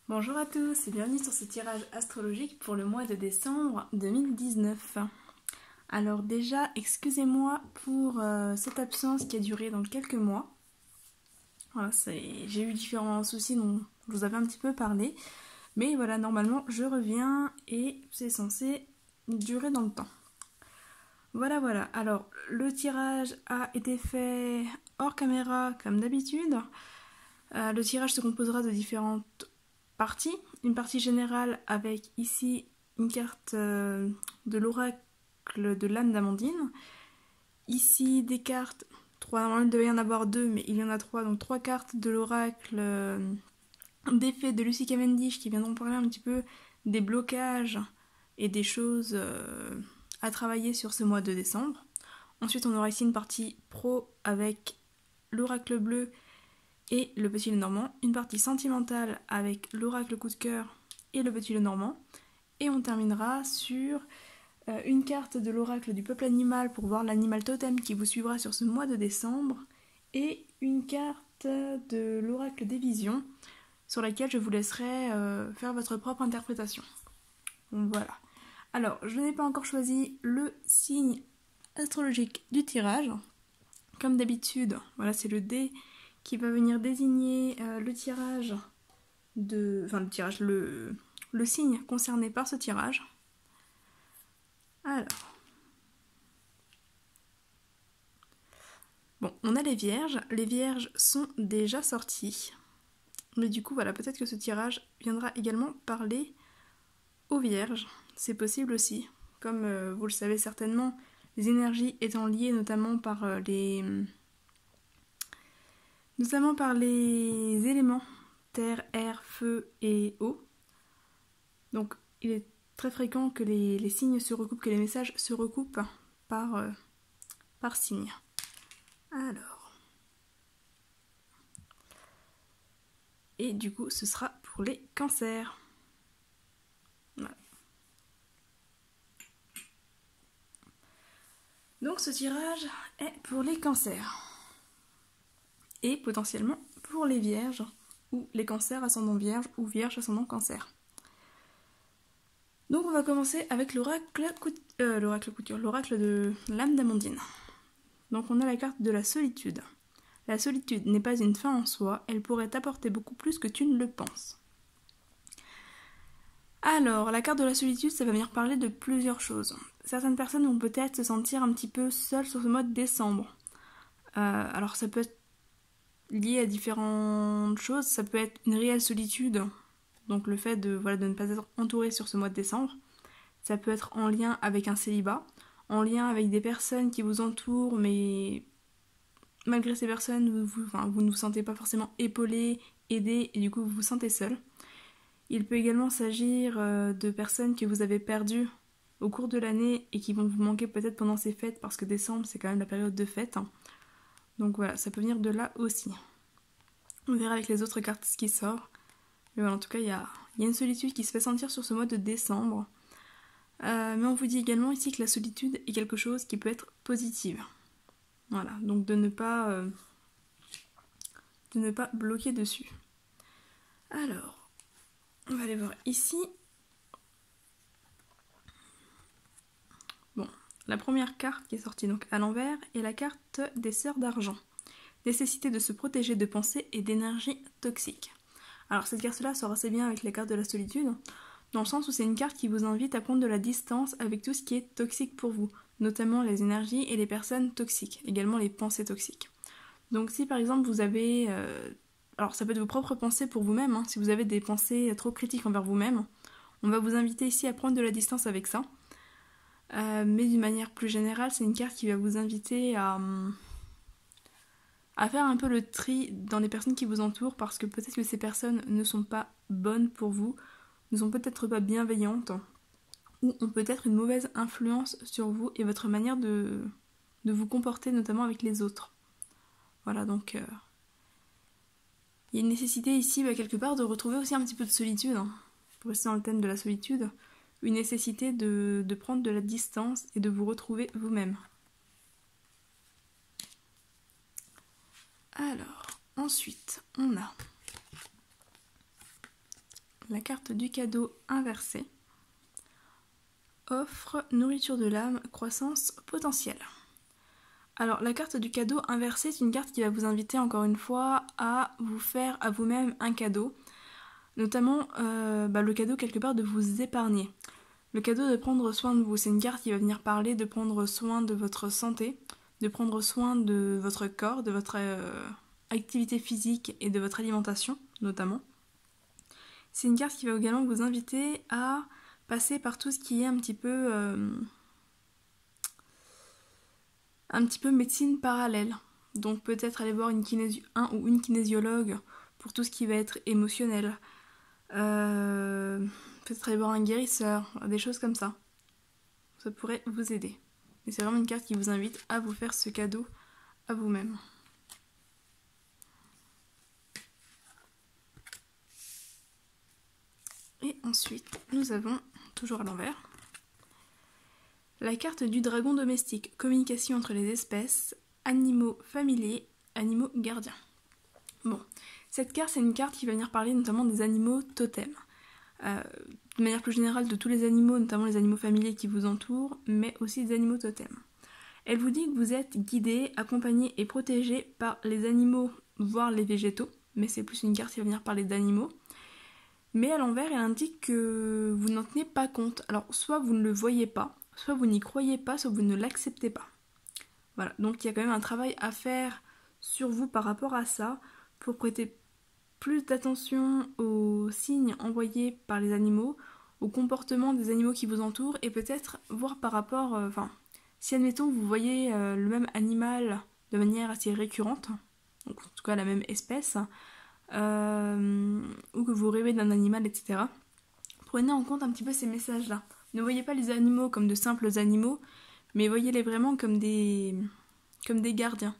Bonjour à tous et bienvenue sur ce tirage astrologique pour le mois de décembre 2019. Alors déjà, excusez-moi pour cette absence qui a duré dans quelques mois. Voilà, j'ai eu différents soucis dont je vous avais un petit peu parlé. Mais voilà, normalement je reviens et c'est censé durer dans le temps. Voilà. Alors, le tirage a été fait hors caméra comme d'habitude. Le tirage se composera de différentes parties. Une partie générale avec ici une carte de l'oracle de l'âme d'Amandine. Ici des cartes, trois, normalement il devait y en avoir deux, mais il y en a trois, donc trois cartes de l'oracle des fées de Lucy Cavendish qui viendront parler un petit peu des blocages et des choses à travailler sur ce mois de décembre. Ensuite on aura ici une partie pro avec l'oracle bleu et le petit Lenormand, une partie sentimentale avec l'oracle coup de cœur et le petit Lenormand, et on terminera sur une carte de l'oracle du peuple animal pour voir l'animal totem qui vous suivra sur ce mois de décembre, et une carte de l'oracle des visions sur laquelle je vous laisserai faire votre propre interprétation. Donc voilà. Alors, je n'ai pas encore choisi le signe astrologique du tirage. Comme d'habitude, voilà, c'est le dé qui va venir désigner le tirage le signe concerné par ce tirage. Alors, bon, on a les vierges. Les vierges sont déjà sorties. Mais du coup, voilà, peut-être que ce tirage viendra également parler aux vierges. C'est possible aussi. Comme vous le savez certainement, les énergies étant liées notamment par les éléments terre, air, feu et eau. Donc il est très fréquent que les signes se recoupent, que les messages se recoupent par signe. Alors. Et du coup, ce sera pour les cancers. Voilà. Donc ce tirage est pour les cancers. Et potentiellement pour les vierges, ou les cancers ascendant vierge, ou vierge ascendant cancer. Donc on va commencer avec l'oracle de l'âme d'Amandine. Donc on a la carte de la solitude. La solitude n'est pas une fin en soi, elle pourrait t'apporter beaucoup plus que tu ne le penses. Alors, la carte de la solitude, ça va venir parler de plusieurs choses. Certaines personnes vont peut-être se sentir un petit peu seules sur ce mois de décembre. Alors ça peut être lié à différentes choses, ça peut être une réelle solitude, donc le fait de ne pas être entouré sur ce mois de décembre. Ça peut être en lien avec un célibat, en lien avec des personnes qui vous entourent, mais malgré ces personnes, vous ne vous sentez pas forcément épaulé, aidé, et du coup vous vous sentez seul. Il peut également s'agir de personnes que vous avez perdues au cours de l'année et qui vont vous manquer peut-être pendant ces fêtes, parce que décembre c'est quand même la période de fête. Donc voilà, ça peut venir de là aussi. On verra avec les autres cartes ce qui sort. Mais voilà, en tout cas, il y a une solitude qui se fait sentir sur ce mois de décembre. Mais on vous dit également ici que la solitude est quelque chose qui peut être positive. Voilà, donc de ne pas bloquer dessus. Alors, on va aller voir ici. Bon, la première carte qui est sortie donc à l'envers est la carte des sœurs d'argent. Nécessité de se protéger de pensées et d'énergie toxiques. Alors cette carte-là sort assez bien avec la carte de la solitude, dans le sens où c'est une carte qui vous invite à prendre de la distance avec tout ce qui est toxique pour vous, notamment les énergies et les personnes toxiques, également les pensées toxiques. Donc si par exemple vous avez... alors ça peut être vos propres pensées pour vous-même, si vous avez des pensées trop critiques envers vous-même, on va vous inviter ici à prendre de la distance avec ça. Mais d'une manière plus générale, c'est une carte qui va vous inviter à faire un peu le tri dans les personnes qui vous entourent, parce que peut-être que ces personnes ne sont pas bonnes pour vous, ne sont peut-être pas bienveillantes, ou ont peut-être une mauvaise influence sur vous et votre manière de vous comporter, notamment avec les autres. Voilà, donc il y a une nécessité ici, quelque part, de retrouver aussi un petit peu de solitude, pour rester dans le thème de la solitude, une nécessité de prendre de la distance et de vous retrouver vous-même. Alors, ensuite, on a la carte du cadeau inversée. Offre, nourriture de l'âme, croissance potentielle. Alors la carte du cadeau inversée, c'est une carte qui va vous inviter encore une fois à vous faire à vous-même un cadeau. Notamment le cadeau quelque part de vous épargner. Le cadeau de prendre soin de vous. C'est une carte qui va venir parler de prendre soin de votre santé, de prendre soin de votre corps, de votre activité physique et de votre alimentation notamment. C'est une carte qui va également vous inviter à passer par tout ce qui est un petit peu médecine parallèle. Donc peut-être aller voir un ou une kinésiologue pour tout ce qui va être émotionnel. Peut-être aller voir un guérisseur, des choses comme ça. Ça pourrait vous aider. Et c'est vraiment une carte qui vous invite à vous faire ce cadeau à vous-même. Et ensuite, nous avons, toujours à l'envers, la carte du dragon domestique, communication entre les espèces, animaux familiers, animaux gardiens. Bon, cette carte, c'est une carte qui va venir parler notamment des animaux totems. De manière plus générale de tous les animaux, notamment les animaux familiers qui vous entourent, mais aussi des animaux totems. Elle vous dit que vous êtes guidé, accompagné et protégé par les animaux, voire les végétaux, mais c'est plus une carte qui va venir parler d'animaux. Mais à l'envers, elle indique que vous n'en tenez pas compte. Alors, soit vous ne le voyez pas, soit vous n'y croyez pas, soit vous ne l'acceptez pas. Voilà, donc il y a quand même un travail à faire sur vous par rapport à ça, pour prêter plus d'attention aux signes envoyés par les animaux, au comportement des animaux qui vous entourent, et peut-être voir par rapport, si admettons vous voyez le même animal de manière assez récurrente, donc en tout cas la même espèce, ou que vous rêvez d'un animal, etc. Prenez en compte un petit peu ces messages-là. Ne voyez pas les animaux comme de simples animaux, mais voyez-les vraiment comme des gardiens,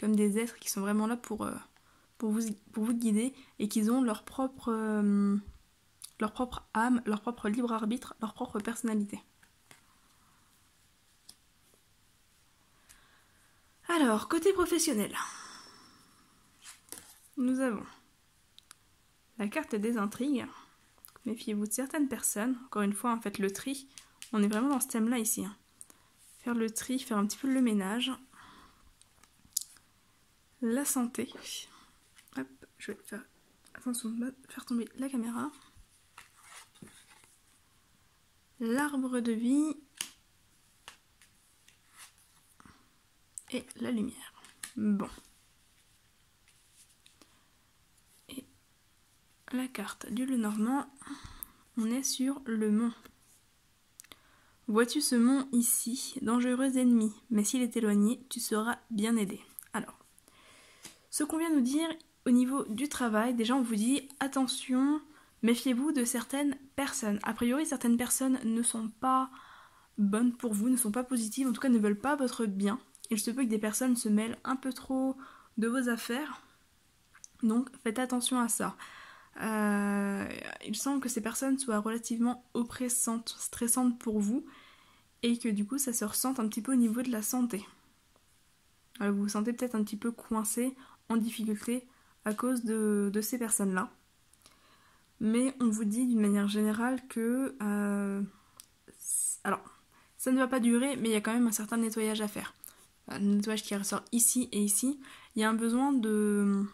comme des êtres qui sont vraiment là pour vous guider et qui ont leur propre âme, leur propre libre arbitre, leur propre personnalité. Alors, côté professionnel, nous avons la carte des intrigues. Méfiez-vous de certaines personnes. Encore une fois, faites le tri. On est vraiment dans ce thème-là ici. Faire le tri, faire un petit peu le ménage. La santé. Hop, je vais faire attention de faire tomber la caméra. L'arbre de vie. Et la lumière. Bon. Et la carte du Lenormand, on est sur le mont. Vois-tu ce mont ici, dangereux ennemi, mais s'il est éloigné, tu seras bien aidé. Alors, ce qu'on vient de nous dire au niveau du travail, déjà on vous dit attention, méfiez-vous de certaines personnes. A priori, certaines personnes ne sont pas bonnes pour vous, ne sont pas positives, en tout cas ne veulent pas votre bien. Il se peut que des personnes se mêlent un peu trop de vos affaires, donc faites attention à ça. Il semble que ces personnes soient relativement oppressantes, stressantes pour vous, et que du coup ça se ressente un petit peu au niveau de la santé. Vous vous sentez peut-être un petit peu coincé, en difficulté à cause de ces personnes-là. Mais on vous dit d'une manière générale que... alors, ça ne va pas durer, mais il y a quand même un certain nettoyage à faire. Le nettoyage qui ressort ici et ici. Il y a un besoin de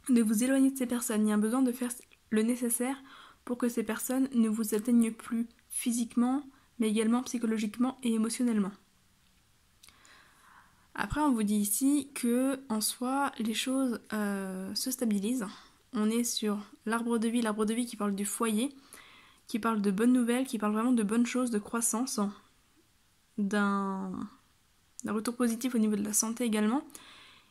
vous éloigner de ces personnes. Il y a un besoin de faire le nécessaire pour que ces personnes ne vous atteignent plus physiquement, mais également psychologiquement et émotionnellement. Après, on vous dit ici que, en soi, les choses se stabilisent. On est sur l'arbre de vie qui parle du foyer, qui parle de bonnes nouvelles, qui parle vraiment de bonnes choses, de croissance, d'un retour positif au niveau de la santé également.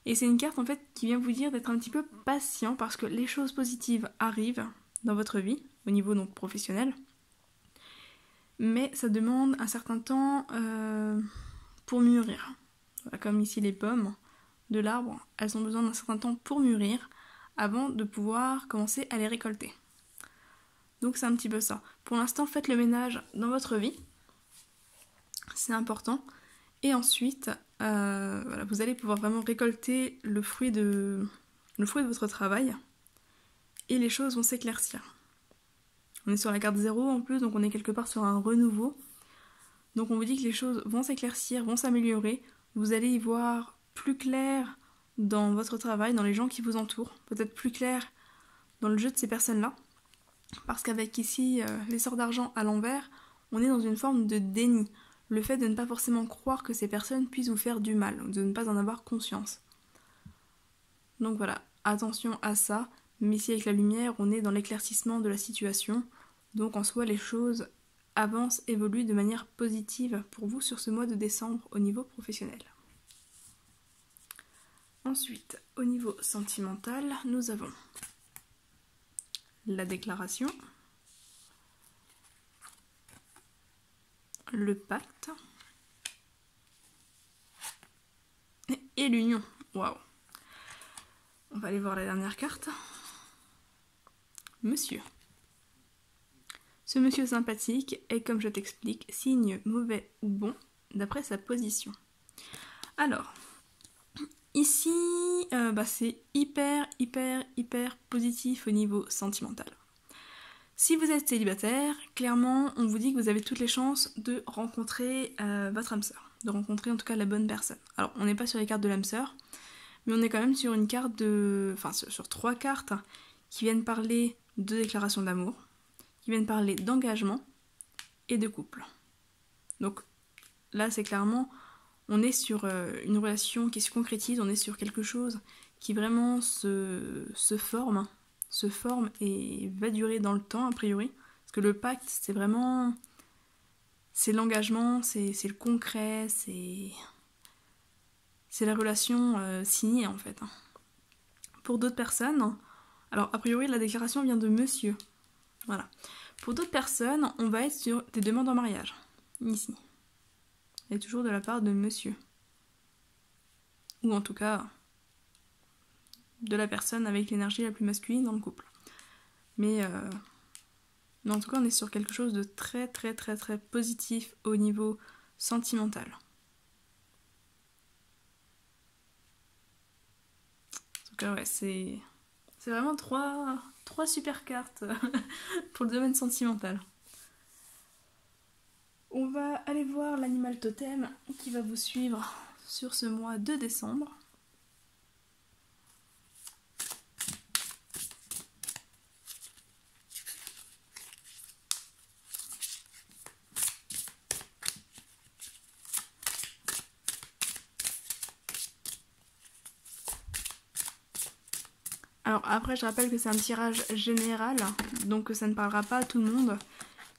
Et c'est une carte en fait qui vient vous dire d'être un petit peu patient parce que les choses positives arrivent dans votre vie, au niveau donc professionnel. Mais ça demande un certain temps pour mûrir. Voilà, comme ici les pommes de l'arbre, elles ont besoin d'un certain temps pour mûrir avant de pouvoir commencer à les récolter. Donc c'est un petit peu ça. Pour l'instant, faites le ménage dans votre vie. C'est important. Et ensuite, voilà, vous allez pouvoir vraiment récolter le fruit de votre travail. Et les choses vont s'éclaircir. On est sur la carte 0 en plus, donc on est quelque part sur un renouveau. Donc on vous dit que les choses vont s'éclaircir, vont s'améliorer. Vous allez y voir plus clair dans votre travail, dans les gens qui vous entourent. Peut-être plus clair dans le jeu de ces personnes-là. Parce qu'avec ici les sorts d'argent à l'envers, on est dans une forme de déni. Le fait de ne pas forcément croire que ces personnes puissent vous faire du mal, de ne pas en avoir conscience. Donc voilà, attention à ça. Mais ici avec la lumière, on est dans l'éclaircissement de la situation. Donc en soi, les choses avancent, évoluent de manière positive pour vous sur ce mois de décembre au niveau professionnel. Ensuite, au niveau sentimental, nous avons la déclaration, le pacte et l'union. Waouh! On va aller voir la dernière carte. Monsieur. Ce monsieur sympathique est, comme je t'explique, signe mauvais ou bon, d'après sa position. Alors, ici, c'est hyper positif au niveau sentimental. Si vous êtes célibataire, clairement, on vous dit que vous avez toutes les chances de rencontrer votre âme sœur, de rencontrer en tout cas la bonne personne. Alors, on n'est pas sur les cartes de l'âme sœur, mais on est quand même sur une carte de... Enfin, sur 3 cartes qui viennent parler de déclaration d'amour, qui viennent parler d'engagement et de couple. Donc là, c'est clairement, on est sur une relation qui se concrétise, on est sur quelque chose qui vraiment se forme et va durer dans le temps, a priori. Parce que le pacte, c'est vraiment... C'est l'engagement, c'est le concret, c'est la relation signée, en fait. Pour d'autres personnes... Alors, a priori, la déclaration vient de monsieur. Voilà. Pour d'autres personnes, on va être sur des demandes en mariage. Ici. Et toujours de la part de monsieur. Ou en tout cas, de la personne avec l'énergie la plus masculine dans le couple. Mais en tout cas, on est sur quelque chose de très positif au niveau sentimental. En tout cas, ouais, c'est vraiment trois super cartes pour le domaine sentimental. On va aller voir l'animal totem qui va vous suivre sur ce mois de décembre. Alors après, je rappelle que c'est un tirage général, donc ça ne parlera pas à tout le monde.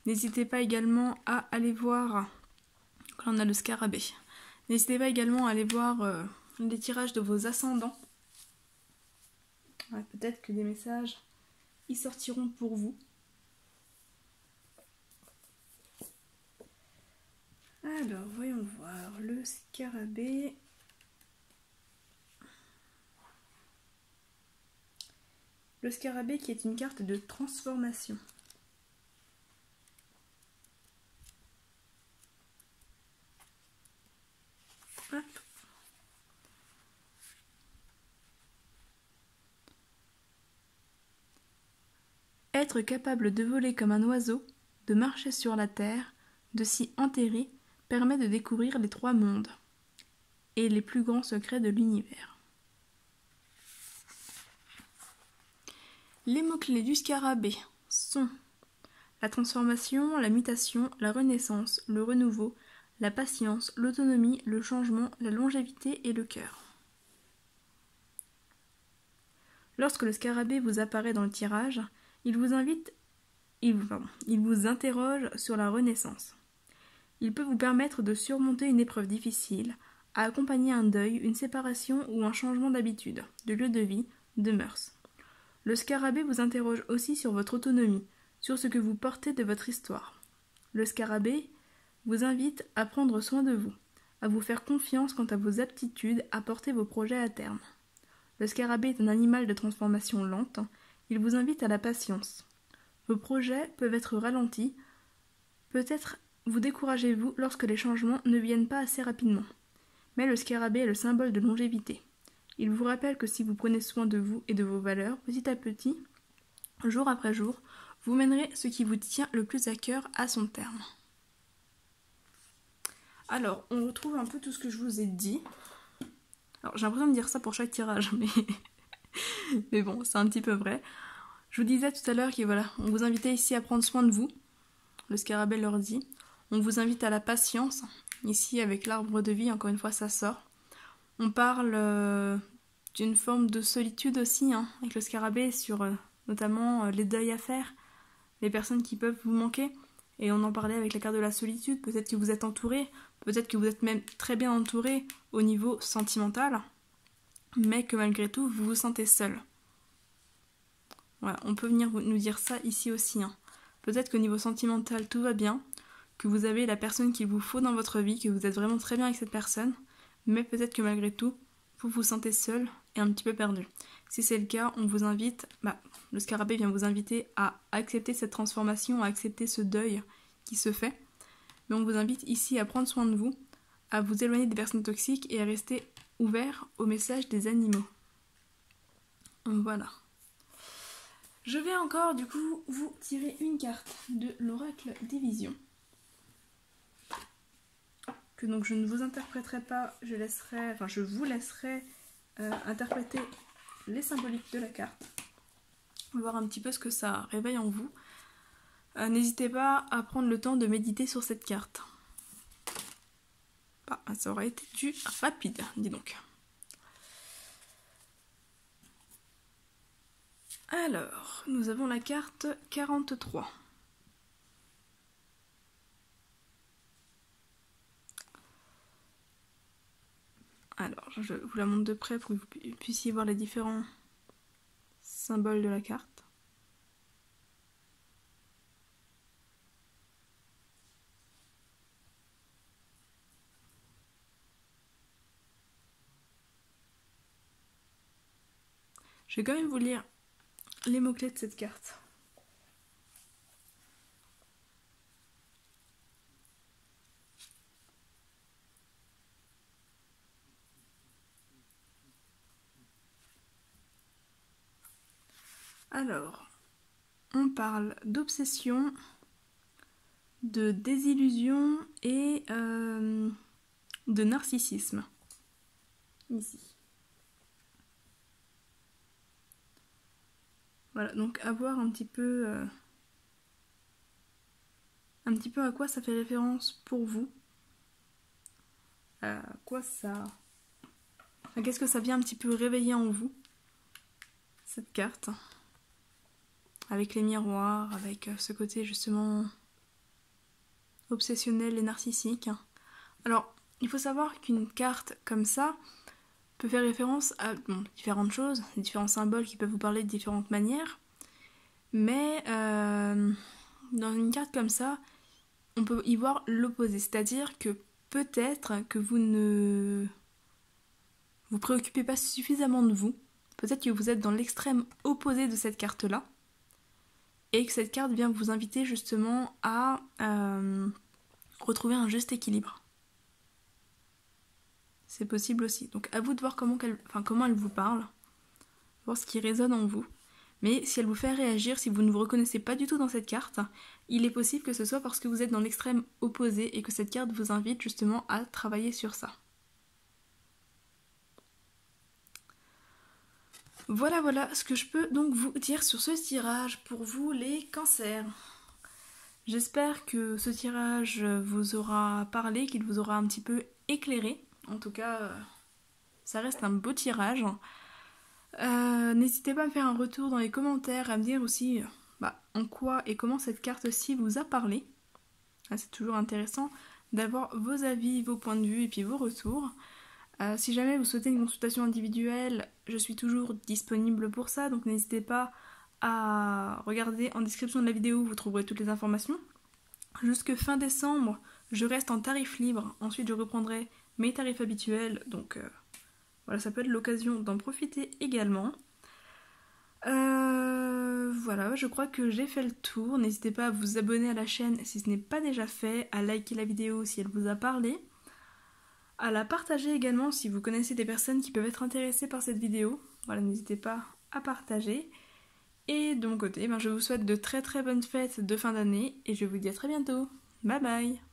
N'hésitez pas également à aller voir... Là on a le scarabée. N'hésitez pas également à aller voir les tirages de vos ascendants. Ouais, peut-être que des messages y sortiront pour vous. Alors, voyons voir. Le scarabée... Le scarabée qui est une carte de transformation. Hop. Être capable de voler comme un oiseau, de marcher sur la terre, de s'y enterrer, permet de découvrir les 3 mondes et les plus grands secrets de l'univers. Les mots-clés du scarabée sont la transformation, la mutation, la renaissance, le renouveau, la patience, l'autonomie, le changement, la longévité et le cœur. Lorsque le scarabée vous apparaît dans le tirage, il vous interroge sur la renaissance. Il peut vous permettre de surmonter une épreuve difficile, à accompagner un deuil, une séparation ou un changement d'habitude, de lieu de vie, de mœurs. Le scarabée vous interroge aussi sur votre autonomie, sur ce que vous portez de votre histoire. Le scarabée vous invite à prendre soin de vous, à vous faire confiance quant à vos aptitudes à porter vos projets à terme. Le scarabée est un animal de transformation lente, il vous invite à la patience. Vos projets peuvent être ralentis, peut-être vous découragez-vous lorsque les changements ne viennent pas assez rapidement. Mais le scarabée est le symbole de longévité. Il vous rappelle que si vous prenez soin de vous et de vos valeurs, petit à petit, jour après jour, Vous mènerez ce qui vous tient le plus à cœur à son terme. Alors, on retrouve un peu tout ce que je vous ai dit. Alors, j'ai l'impression de dire ça pour chaque tirage, mais bon, c'est un petit peu vrai. Je vous disais tout à l'heure que voilà, on vous invitait ici à prendre soin de vous. Le scarabée leur dit. On vous invite à la patience. Ici, avec l'arbre de vie, encore une fois, ça sort. On parle d'une forme de solitude aussi, hein, avec le scarabée, sur notamment les deuils à faire, les personnes qui peuvent vous manquer. Et on en parlait avec la carte de la solitude. Peut-être que vous êtes entouré, peut-être que vous êtes même très bien entouré au niveau sentimental, mais que malgré tout, vous vous sentez seul. Voilà, on peut venir nous dire ça ici aussi, hein. Peut-être qu'au niveau sentimental, tout va bien, que vous avez la personne qu'il vous faut dans votre vie, que vous êtes vraiment très bien avec cette personne, mais peut-être que malgré tout, vous vous sentez seul et un petit peu perdu. Si c'est le cas, on vous invite, le scarabée vient vous inviter à accepter cette transformation, à accepter ce deuil qui se fait, mais on vous invite ici à prendre soin de vous, à vous éloigner des personnes toxiques et à rester ouvert au message des animaux. Voilà. Je vais encore du coup vous tirer une carte de l'oracle des visions. Que donc je ne vous interpréterai pas, je vous laisserai interpréter les symboliques de la carte. Voir un petit peu ce que ça réveille en vous. N'hésitez pas à prendre le temps de méditer sur cette carte. Ça aurait été du rapide, dis donc. Alors, nous avons la carte 43. Alors, je vous la montre de près pour que vous puissiez voir les différents symboles de la carte. Je vais quand même vous lire les mots-clés de cette carte. Alors, on parle d'obsession, de désillusion et de narcissisme. Ici. Voilà, donc à voir un petit peu à quoi ça fait référence pour vous. À quoi ça... Qu'est-ce que ça vient un petit peu réveiller en vous, cette carte. Avec les miroirs, avec ce côté justement obsessionnel et narcissique. Alors, il faut savoir qu'une carte comme ça peut faire référence à différentes choses, différents symboles qui peuvent vous parler de différentes manières, mais dans une carte comme ça, on peut y voir l'opposé, c'est-à-dire que peut-être que vous ne vous préoccupez pas suffisamment de vous, peut-être que vous êtes dans l'extrême opposé de cette carte-là, et que cette carte vient vous inviter justement à retrouver un juste équilibre. C'est possible aussi. Donc à vous de voir comment elle vous parle, voir ce qui résonne en vous. Mais si elle vous fait réagir, si vous ne vous reconnaissez pas du tout dans cette carte, il est possible que ce soit parce que vous êtes dans l'extrême opposé et que cette carte vous invite justement à travailler sur ça. Voilà ce que je peux donc vous dire sur ce tirage pour vous les cancers. J'espère que ce tirage vous aura parlé, qu'il vous aura un petit peu éclairé. En tout cas, ça reste un beau tirage. N'hésitez pas à me faire un retour dans les commentaires, à me dire aussi en quoi et comment cette carte-ci vous a parlé. C'est toujours intéressant d'avoir vos avis, vos points de vue et puis vos retours. Si jamais vous souhaitez une consultation individuelle, je suis toujours disponible pour ça, donc n'hésitez pas à regarder en description de la vidéo, vous trouverez toutes les informations. Jusque fin décembre, je reste en tarif libre, ensuite je reprendrai mes tarifs habituels, donc voilà, ça peut être l'occasion d'en profiter également. Voilà, je crois que j'ai fait le tour. N'hésitez pas à vous abonner à la chaîne si ce n'est pas déjà fait, à liker la vidéo si elle vous a parlé, à la partager également si vous connaissez des personnes qui peuvent être intéressées par cette vidéo. Voilà, n'hésitez pas à partager. Et de mon côté, je vous souhaite de très très bonnes fêtes de fin d'année et je vous dis à très bientôt. Bye bye.